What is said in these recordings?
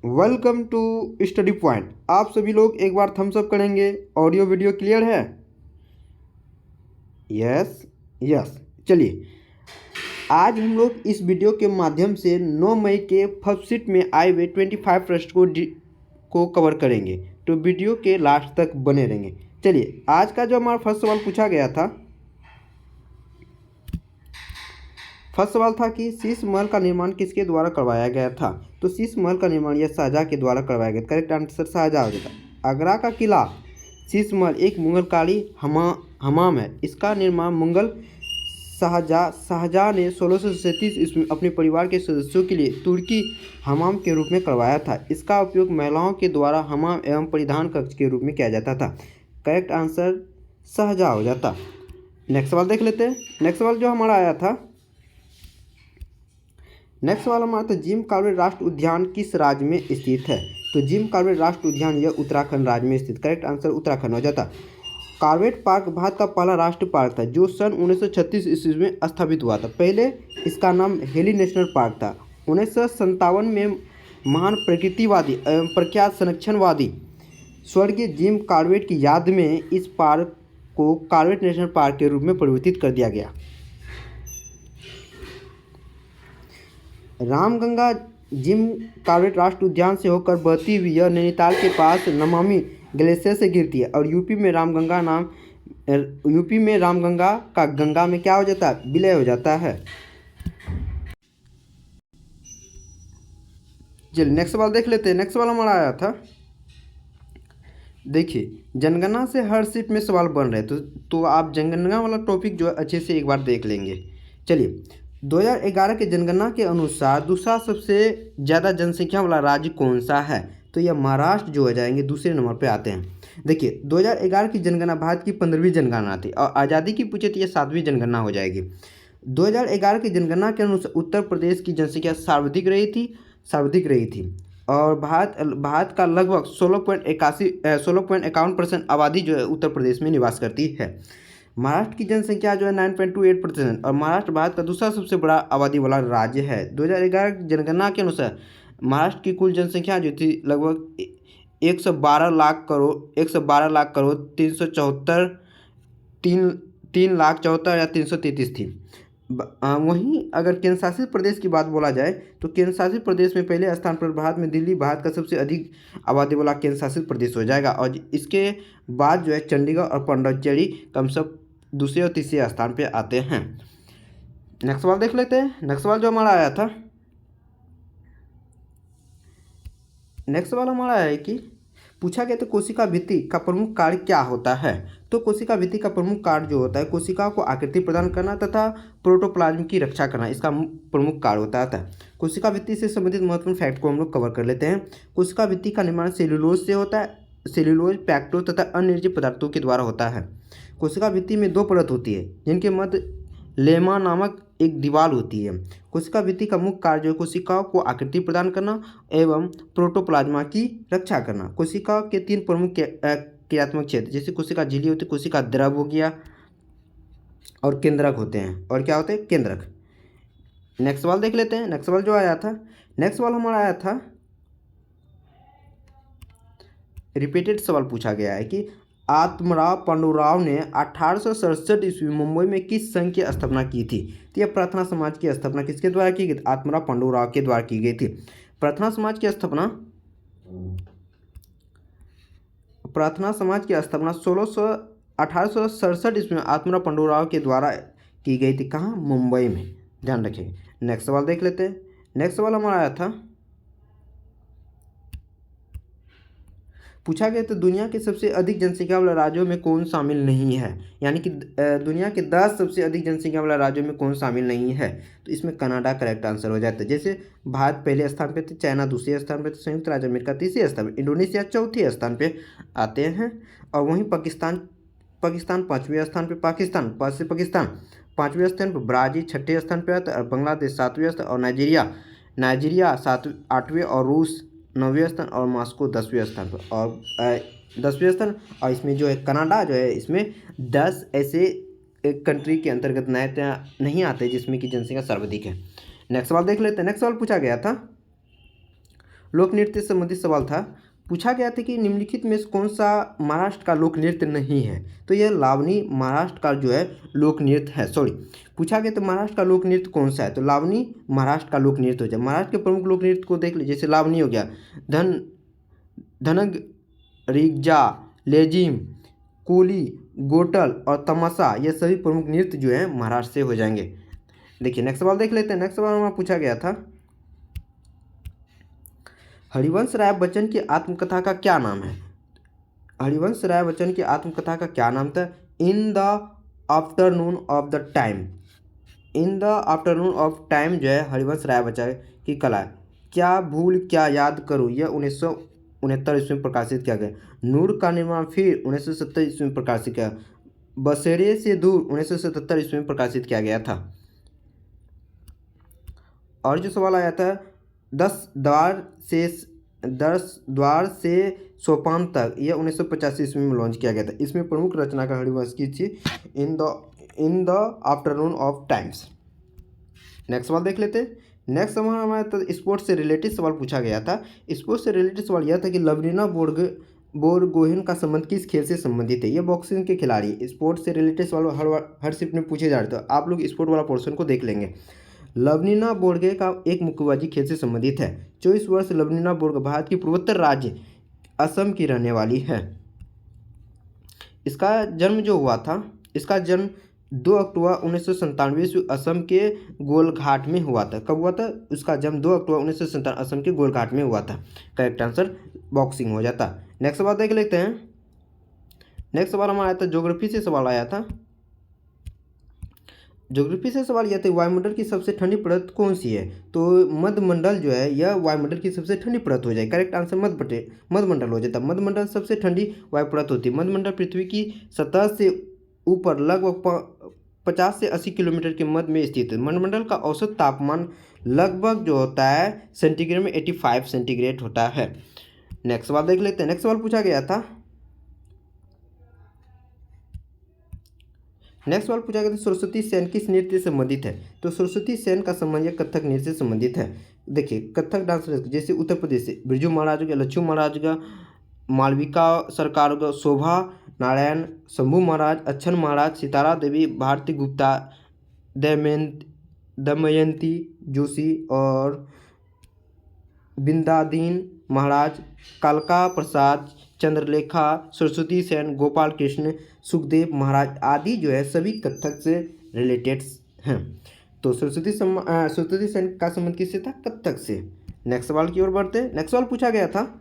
Welcome to study point. आप सभी लोग एक बार थम्स अप करेंगे। ऑडियो वीडियो क्लियर है? Yes yes. चलिए, आज हम लोग इस वीडियो के माध्यम से 9 मई के फर्स्ट शिफ्ट में आए हुए 25 प्रश्न को कवर करेंगे। तो वीडियो के लास्ट तक बने रहेंगे। चलिए, आज का जो हमारा फर्स्ट सवाल पूछा गया था, फर्स्ट सवाल था कि शीश महल का निर्माण किसके द्वारा करवाया गया था। तो शीश महल का निर्माण यह शाहजहाँ के द्वारा करवाया गया। करेक्ट आंसर शाहजहाँ हो जाता। आगरा का किला शीश महल एक मुगलकारी हमाम है। इसका निर्माण मुगल शाहजहाँ ने 1637 ईस्वी में अपने परिवार के सदस्यों के लिए तुर्की हमाम के रूप में करवाया था। इसका उपयोग महिलाओं के द्वारा हमाम एवं परिधान कक्ष के रूप में किया जाता था। करेक्ट आंसर शाहजहाँ हो जाता। नेक्स्ट सवाल देख लेते हैं। नेक्स्ट सवाल जो हमारा आया था, नेक्स्ट सवाल हमारा था जिम कॉर्बेट राष्ट्रीय उद्यान किस राज्य में स्थित है। तो जिम कॉर्बेट राष्ट्रीय उद्यान यह उत्तराखंड राज्य में स्थित। करेक्ट आंसर उत्तराखंड हो जाता। कॉर्बेट पार्क भारत का पहला राष्ट्रीय पार्क था जो सन 1936 ईस्वी में स्थापित हुआ था। पहले इसका नाम हेली नेशनल पार्क था। 1957 में महान प्रकृतिवादी एवं प्रख्यात संरक्षणवादी स्वर्गीय जिम कॉर्बेट की याद में इस पार्क को कॉर्बेट नेशनल पार्क के रूप में परिवर्तित कर दिया गया। रामगंगा जिम कॉर्बेट राष्ट्रीय उद्यान से होकर बहती हुई यह नैनीताल के पास नमामि ग्लेशियर से गिरती है और यूपी में रामगंगा का गंगा में क्या हो जाता है, विलय हो जाता है। चलिए नेक्स्ट सवाल देख लेते हैं। नेक्स्ट सवाल हमारा आया था, देखिए जनगणना से हर सीट में सवाल बन रहे तो आप जनगणना वाला टॉपिक जो है अच्छे से एक बार देख लेंगे। चलिए, 2011 के जनगणना के अनुसार दूसरा सबसे ज़्यादा जनसंख्या वाला राज्य कौन सा है। तो यह महाराष्ट्र जो हो जाएंगे, दूसरे नंबर पे आते हैं। देखिए 2011 की जनगणना भारत की 15वीं जनगणना थी और आज़ादी की पूछे तो यह 7वीं जनगणना हो जाएगी। 2011 की जनगणना के अनुसार उत्तर प्रदेश की जनसंख्या सर्वाधिक रही थी और भारत का लगभग 16.51% आबादी जो है उत्तर प्रदेश में निवास करती है। महाराष्ट्र की जनसंख्या जो है 9.28% और महाराष्ट्र भारत का दूसरा सबसे बड़ा आबादी वाला राज्य है। 2011 की जनगणना के अनुसार महाराष्ट्र की कुल जनसंख्या जो थी लगभग 112 लाख करोड़ 3 लाख 74 या 333 थी। वहीं अगर केंद्र शासित प्रदेश की बात बोला जाए तो केंद्र शासित प्रदेश में पहले स्थान पर भारत में दिल्ली भारत का सबसे अधिक आबादी वाला केंद्र शासित प्रदेश हो जाएगा और इसके बाद जो है चंडीगढ़ और पौंडीचेरी कम से कम दूसरे और तीसरे स्थान पे आते हैं। नेक्स्ट सवाल देख लेते हैं। नेक्स्ट सवाल जो हमारा आया था, नेक्स्ट सवाल हमारा है कि पूछा गया तो कोशिका भित्ति का प्रमुख कार्य क्या होता है। तो कोशिका भित्ति का प्रमुख कार्य जो होता है कोशिकाओं को आकृति प्रदान करना तथा प्रोटोप्लाज्म की रक्षा करना, इसका प्रमुख कार्य होता है। कोशिका भित्ति से संबंधित महत्वपूर्ण फैक्ट को हम लोग कवर कर लेते हैं। कोशिका भित्ति का निर्माण सेल्यूलोज से होता है। सेल्यूलोज, पैक्टो तथा अन्य निर्जीव पदार्थों के द्वारा होता है। कोशिका भित्ति में 2 परत होती है जिनके मध्य लेमा नामक एक दीवार होती है। कोशिका भित्ति का मुख्य कार्य जो कोशिकाओं को आकृति प्रदान करना एवं प्रोटोप्लाज्मा की रक्षा करना। कोशिकाओं के 3 प्रमुख क्रियात्मक क्षेत्र जैसे कोशिका झिल्ली होती है, कोशिका द्रव हो गया और केंद्रक होते हैं। और क्या होते हैं? केंद्रक। नेक्स्ट सवाल देख लेते हैं। नेक्स्ट सवाल जो आया था, नेक्स्ट सवाल हमारा आया था, रिपीटेड सवाल पूछा गया है कि आत्मराव पांडुराव ने 1867 ईस्वी मुंबई में किस संघ की स्थापना की थी। तो यह प्रार्थना समाज की स्थापना किसके द्वारा की गई? आत्मराव पांडुराव के द्वारा की गई थी। प्रार्थना समाज की स्थापना 1867 ईस्वी में आत्मराव पांडुराव के द्वारा की गई थी। कहाँ? मुंबई में। ध्यान रखेंगे। नेक्स्ट सवाल देख लेते हैं। नेक्स्ट सवाल हमारा आया था, पूछा गया तो दुनिया के सबसे अधिक जनसंख्या वाले राज्यों में कौन शामिल नहीं है। यानी कि दुनिया के 10 सबसे अधिक जनसंख्या वाले राज्यों में कौन शामिल नहीं है। तो इसमें कनाडा करेक्ट आंसर हो जाता है। जैसे भारत पहले स्थान पे थे, चाइना दूसरे स्थान पे थे, संयुक्त राज्य अमेरिका तीसरे स्थान पे, इंडोनेशिया चौथे स्थान पे आते हैं और वहीं पाकिस्तान 5वें स्थान पे, पाकिस्तान 5वें स्थान पर, ब्राज़ील 6ठे स्थान पर आता है और बांग्लादेश 7वें स्थान और नाइजीरिया 8वें और रूस 9वें स्थान और मॉस्को 10वें स्थान पर और 10वें स्थान। और इसमें जो है कनाडा जो है इसमें 10 ऐसे एक कंट्री के अंतर्गत नहीं आते जिसमें कि जनसंख्या सर्वाधिक है। नेक्स्ट सवाल देख लेते हैं। नेक्स्ट सवाल पूछा गया था, लोक नृत्य से संबंधित सवाल था। पूछा गया था कि निम्नलिखित में से कौन सा महाराष्ट्र का लोक नृत्य नहीं है, तो यह लावनी महाराष्ट्र का जो है लोक नृत्य है। सॉरी, पूछा गया तो महाराष्ट्र का लोक नृत्य कौन सा है, तो लावनी महाराष्ट्र का लोक नृत्य हो जाए। महाराष्ट्र के प्रमुख लोक नृत्य को देख लीजिए, जैसे लावनी हो गया, धनग रिग्जा, लेजिम, कुली, गोटल और तमाशा, ये सभी प्रमुख नृत्य जो है महाराष्ट्र से हो जाएंगे। देखिए नेक्स्ट सवाल देख लेते हैं। नेक्स्ट सवाल हमारा पूछा गया था, हरिवंश राय बच्चन की आत्मकथा का क्या नाम है। हरिवंश राय बच्चन की आत्मकथा का क्या नाम था, in the afternoon of the time. In the afternoon of time जो है हरिवंश राय बच्चन की कला है। क्या भूल क्या याद करूँ, यह 1969 ईस्वी में प्रकाशित किया गया। नूर का निर्माण फिर 1970 ईस्वी में प्रकाशित किया। बसेरे से दूर 1977 ईस्वी में प्रकाशित किया गया था। और जो सवाल आया था, 10 द्वार से सोपान तक, यह 1985 ईस्वी में लॉन्च किया गया था। इसमें प्रमुख रचनाकार हरिवंश की थी in the afternoon of times. Next सवाल देख लेते हैं। नेक्स्ट सवाल हमारा तो स्पोर्ट्स से रिलेटेड सवाल पूछा गया था। स्पोर्ट्स से रिलेटेड सवाल यह था कि लवलीना बोरगोहेन का संबंध किस खेल से संबंधित है। ये बॉक्सिंग के खिलाड़ी। स्पोर्ट्स से रिलेटेड सवाल हर शिफ्ट में पूछे जा रहे थे, आप लोग स्पोर्ट वाला पोर्शन को देख लेंगे। लवलीना बोरगे का एक मुक्केबाजी खेल से संबंधित है। 24 वर्ष लवलीना बोरगे भारत की पूर्वोत्तर राज्य असम की रहने वाली है। इसका जन्म जो हुआ था, इसका जन्म 2 अक्टूबर 1997 असम के गोलघाट में हुआ था। कब हुआ था, उसका जन्म 2 अक्टूबर 1997 असम के गोलघाट में हुआ था। करेक्ट आंसर बॉक्सिंग हो जाता। नेक्स्ट सवाल देख लेते हैं। नेक्स्ट सवाल हमारा आया था, ज्योग्राफी से सवाल आया था। ज्योग्राफी से सवाल यह था, वायुमंडल की सबसे ठंडी परत कौन सी है, तो मध्यमंडल जो है यह वायुमंडल की सबसे ठंडी परत हो जाए। करेक्ट आंसर मध्यमंडल हो जाता है। मध्यमंडल सबसे ठंडी वायु परत होती है। मध्यमंडल पृथ्वी की सतह से ऊपर लगभग 50 से 80 किलोमीटर के मध्य में स्थित है। मध्यमंडल का औसत तापमान लगभग जो होता है सेंटीग्रेड में 85 सेंटीग्रेड होता है। नेक्स्ट सवाल देख लेते हैं। नेक्स्ट सवाल पूछा गया था, सरस्वती सेन किस नृत्य से संबंधित है, तो सरस्वती सेन का संबंध यह कथक नृत्य से संबंधित है। देखिए कथक डांस जैसे उत्तर प्रदेश से बिरजू महाराज का, लच्छू महाराज का, मालविका सरकार का, शोभा नारायण, शंभू महाराज, अच्छन महाराज, सितारा देवी, भारती गुप्ता, दमयंती जोशी और बिंदादीन महाराज, कालका प्रसाद, चंद्रलेखा, सरस्वती सेन, गोपाल कृष्ण, सुखदेव महाराज आदि जो है सभी कथक से रिलेटेड हैं। तो सरस्वती सेन का संबंध किससे था, कथक से। नेक्स्ट सवाल की ओर बढ़ते हैं। नेक्स्ट सवाल पूछा गया था,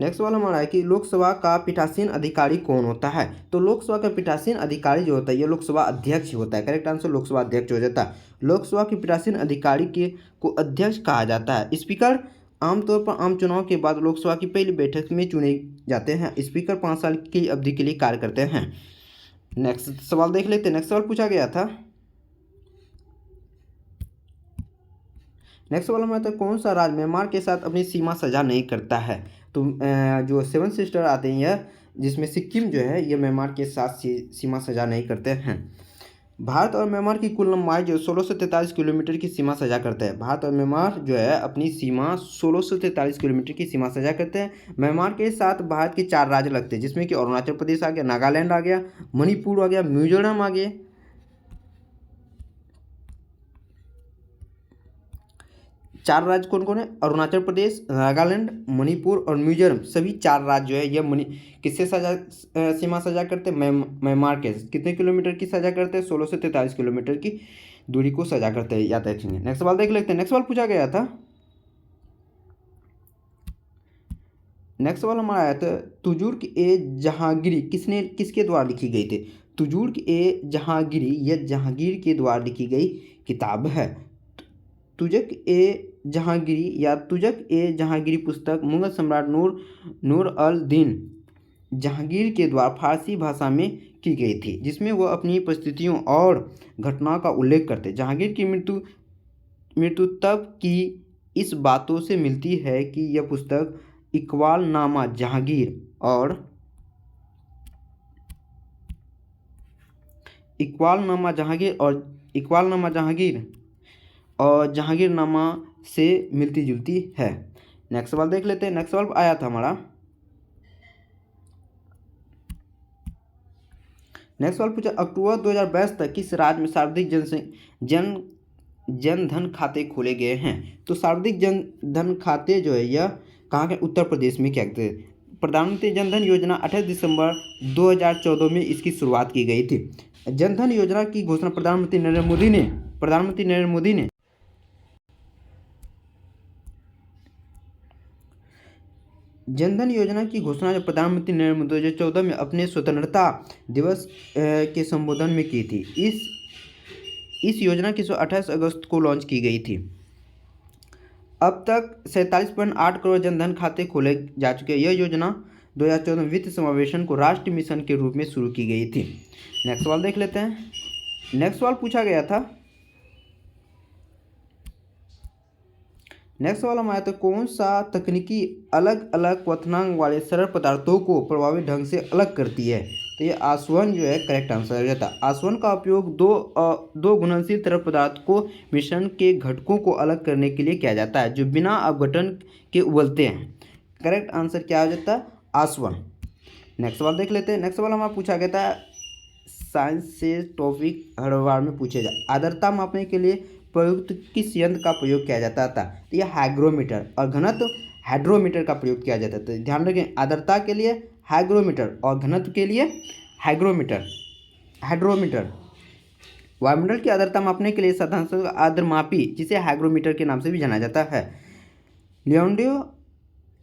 नेक्स्ट सवाल हमारा है कि लोकसभा का पीठासीन अधिकारी कौन होता है, तो लोकसभा का पीठासीन अधिकारी जो होता है ये लोकसभा अध्यक्ष होता है। करेक्ट आंसर लोकसभा अध्यक्ष हो जाता है। लोकसभा के पीठासीन अधिकारी को अध्यक्ष कहा जाता है। स्पीकर आमतौर पर आम चुनाव के बाद लोकसभा की पहली बैठक में चुने जाते हैं। स्पीकर 5 साल की अवधि के लिए कार्य करते हैं। नेक्स्ट सवाल देख लेते हैं। नेक्स्ट सवाल पूछा गया था, नेक्स्ट सवाल हमारा था, कौन सा राज्य म्यांमार के साथ अपनी सीमा साझा नहीं करता है, तो जो 7 सिस्टर आते हैं यह, जिसमें सिक्किम जो है ये म्यांमार के साथ सीमा साझा नहीं करते हैं। भारत और म्यांमार की कुल लंबाई जो 1643 किलोमीटर की सीमा साझा करते हैं। भारत और म्यांमार जो है अपनी सीमा 1643 किलोमीटर की सीमा साझा करते हैं। म्यांमार के साथ भारत के 4 राज्य लगते हैं, जिसमें कि अरुणाचल प्रदेश आ गया, नागालैंड आ गया, मणिपुर आ गया, मिजोरम आ गया। 4 राज्य कौन कौन है, अरुणाचल प्रदेश, नागालैंड, मणिपुर और मिजोरम, सभी 4 राज्य जो है यह किससे सीमा साझा करते हैं, म्यांमार के। कितने किलोमीटर की साझा करते हैं, 1643 किलोमीटर की दूरी को साझा करते हैं, याद रखेंगे। नेक्स्ट सवाल देख लेते हैं। नेक्स्ट सवाल पूछा गया था, नेक्स्ट सवाल हमारा आया था, तुजुर्क ए जहांगीरी किसके द्वारा लिखी गई थी। तुजुर्क ए जहांगीरी यह जहांगीर के द्वारा लिखी गई किताब है। तुजक ए जहांगीरी पुस्तक मुगल सम्राट नूर अल दीन जहांगीर के द्वारा फारसी भाषा में की गई थी, जिसमें वह अपनी परिस्थितियों और घटनाओं का उल्लेख करते। जहांगीर की मृत्यु तब की इस बातों से मिलती है कि यह पुस्तक इकबालनामा जहांगीर और जहांगीरनामा से मिलती जुलती है। नेक्स्ट सवाल देख लेते हैं। नेक्स्ट सवाल आया था हमारा, नेक्स्ट सवाल पूछा अक्टूबर 2022 तक किस राज्य में सर्वाधिक जनधन खाते खोले गए हैं। तो सर्वाधिक जनधन खाते जो है यह कहाँ के, उत्तर प्रदेश में क्या कहते हैं। प्रधानमंत्री जनधन योजना 28 दिसंबर 2014 में इसकी शुरुआत की गई थी। जनधन योजना की घोषणा प्रधानमंत्री नरेंद्र मोदी ने जनधन योजना की घोषणा जो प्रधानमंत्री नरेंद्र मोदी 2014 में अपने स्वतंत्रता दिवस के संबोधन में की थी। इस योजना की 28 अगस्त को लॉन्च की गई थी। अब तक 47.8 करोड़ जनधन खाते खोले जा चुके हैं। यह योजना 2014 वित्त समावेशन को राष्ट्रीय मिशन के रूप में शुरू की गई थी। नेक्स्ट सवाल देख लेते हैं। नेक्स्ट सवाल पूछा गया था, नेक्स्ट सवाल हमारा तो कौन सा तकनीकी अलग अलग क्वथनांक वाले सरल पदार्थों को प्रभावी ढंग से अलग करती है। तो ये आसवन जो है करेक्ट आंसर हो जाता है। आसवन का उपयोग दो घुलनशील तरल पदार्थ को मिश्रण के घटकों को अलग करने के लिए किया जाता है जो बिना अपघटन के उबलते हैं। करेक्ट आंसर क्या हो जाता है, आसवन। नेक्स्ट सवाल देख लेते हैं। नेक्स्ट सवाल हमारा पूछा गया था साइंस से टॉपिक हर बार में पूछे जाए, आर्द्रता मापने के लिए प्रयुक्त किस यंत्र का प्रयोग किया जाता था। तो यह हाइग्रोमीटर और घनत्व हाइड्रोमीटर का प्रयोग किया जाता था। ध्यान रखें, आर्द्रता के लिए हाइग्रोमीटर और घनत्व के लिए हाइड्रोमीटर। वायुमंडल की आर्द्रता मापने के लिए साधारण आर्द्रमापी जिसे हाइग्रोमीटर के नाम से भी जाना जाता है।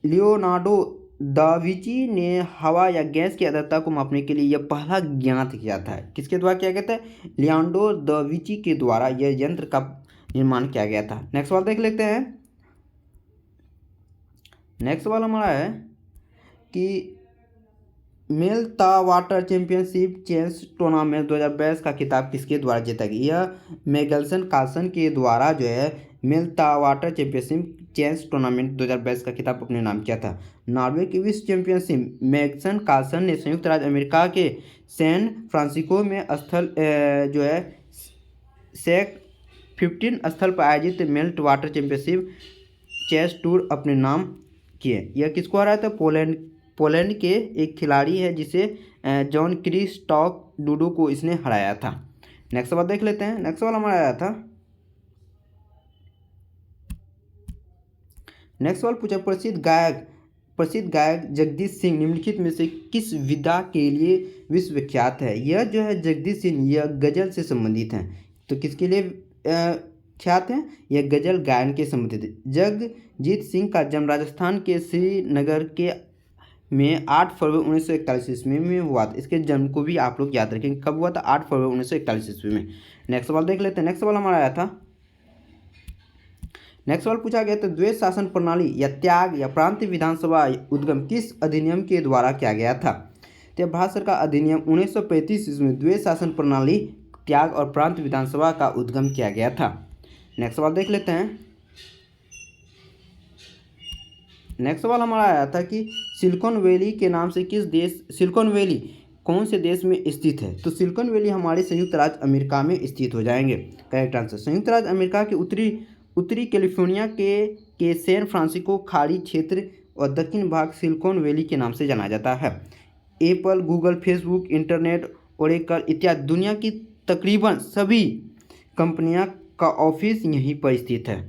लियोनार्डो दा विंची ने हवा या गैस की आर्द्रता को मापने के लिए यह पहला ज्ञात किया था। किसके द्वारा किया गया था, लियोनार्डो दा विंची के द्वारा यह यंत्र का निर्माण किया गया था। नेक्स्ट सवाल देख लेते हैं। नेक्स्ट सवाल हमारा है कि मेलता वाटर चैंपियनशिप चेस टूर्नामेंट 2022 का खिताब किसके द्वारा जीता गया। यह मैग्नस कार्लसन के द्वारा जो है मेलता वाटर चैंपियनशिप चेस टूर्नामेंट 2022 का खिताब अपने नाम किया था। नॉर्वे की विश्व चैंपियनशिप मैग्नस कार्लसन ने संयुक्त राज्य अमेरिका के सैन फ्रांसिस्को में स्थल जो है सेक 15 स्थल पर आयोजित Meltwater championship chess tour अपने नाम किए। यह किसको हराया था, पोलैंड के एक खिलाड़ी है जिसे जॉन क्रिस्टॉफ डूडू को इसने हराया था। नेक्स्ट सवाल देख लेते हैं। नेक्स्ट सवाल हमारा आया था, नेक्स्ट सवाल पूछा प्रसिद्ध गायक जगदीश सिंह निम्नलिखित में से किस विधा के लिए विश्वविख्यात है। यह जो है जगदीश सिंह यह गजल से संबंधित हैं। तो किसके लिए ख्यात हैं, यह गजल गायन के संबंधित है। जगजीत सिंह का जन्म राजस्थान के श्रीनगर के में 8 फरवरी 1941 ईस्वी में हुआ था। इसके जन्म को भी आप लोग याद रखेंगे, कब हुआ था, 8 फरवरी 1941 ईस्वी में। नेक्स्ट सवाल देख लेते हैं। नेक्स्ट सवाल हमारा आया था, नेक्स्ट सवाल पूछा गया था द्वैध शासन प्रणाली या त्याग या प्रांतीय विधानसभा उद्गम किस अधिनियम के द्वारा किया गया था। तो भारत सरकार अधिनियम 1935 ईस्वी में द्वैध शासन प्रणाली त्याग और प्रांत विधानसभा का उद्गम किया गया था। नेक्स्ट सवाल देख लेते हैं। नेक्स्ट सवाल हमारा आया था कि सिलिकॉन वैली के नाम से सिलिकॉन वैली कौन से देश में स्थित है। तो सिलिकॉन वैली हमारे संयुक्त राज्य अमेरिका में स्थित हो जाएंगे। करेक्ट आंसर, संयुक्त राज्य अमेरिका के उत्तरी कैलिफोर्निया के सैन फ्रांसिस्को खाड़ी क्षेत्र और दक्षिण भाग सिलिकॉन वैली के नाम से जाना जाता है। Apple, Google, Facebook, internet, Oracle इत्यादि दुनिया की तकरीबन सभी कंपनियां का ऑफिस यहीं पर स्थित है।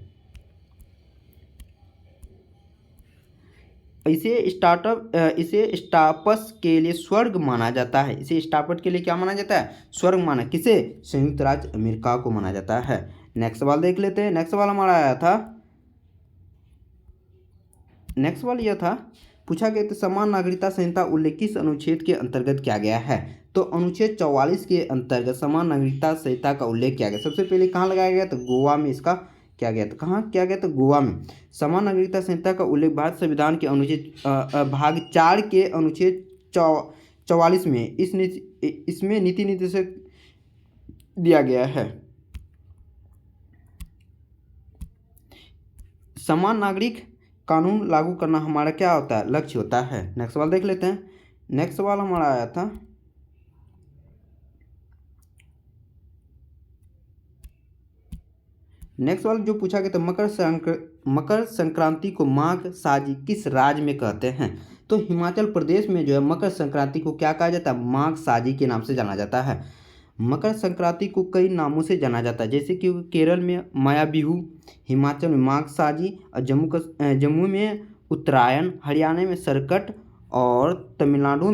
इसे स्टार्टअप्स के लिए स्वर्ग माना जाता है। इसे स्टार्टअप के लिए क्या माना जाता है, स्वर्ग माना, किसे, संयुक्त राज्य अमेरिका को माना जाता है। नेक्स्ट सवाल देख लेते हैं। नेक्स्ट सवाल हमारा आया था, नेक्स्ट सवाल यह था पूछा गया तो समान नागरिकता संहिता उल्लेख किस अनुच्छेद के अंतर्गत किया गया है। तो अनुच्छेद 44 के अंतर्गत समान नागरिकता संहिता का उल्लेख किया गया। सबसे पहले कहाँ लगाया गया, तो गोवा में इसका किया गया था। कहाँ किया गया, तो गोवा में। समान नागरिकता संहिता का उल्लेख भारत संविधान के अनुच्छेद भाग 4 के अनुच्छेद 44 में इसमें नीति निर्देशक दिया गया है। समान नागरिक कानून लागू करना हमारा क्या होता है, लक्ष्य होता है। नेक्स्ट सवाल देख लेते हैं। नेक्स्ट सवाल हमारा आया था, नेक्स्ट वाला जो पूछा गया तो मकर संक्रांति को माघ साजी किस राज्य में कहते हैं? तो हिमाचल प्रदेश में जो है मकर संक्रांति को क्या कहा जाता है? माघ साजी के नाम से जाना जाता है। मकर संक्रांति को कई नामों से जाना जाता है, जैसे कि केरल में माया बिहू, हिमाचल में माघ साजी और जम्मू में उत्तरायण, हरियाणा में सरकट और तमिलनाडु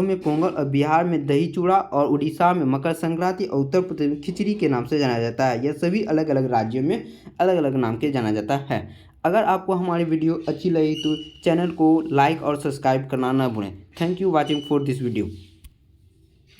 में पोंगल और बिहार में दही चूड़ा और उड़ीसा में मकर संक्रांति और उत्तर प्रदेश में खिचड़ी के नाम से जाना जाता है। यह सभी अलग अलग राज्यों में अलग अलग नाम के जाना जाता है। अगर आपको हमारी वीडियो अच्छी लगी तो चैनल को लाइक और सब्सक्राइब करना न भूलें। Thank you watching for this video.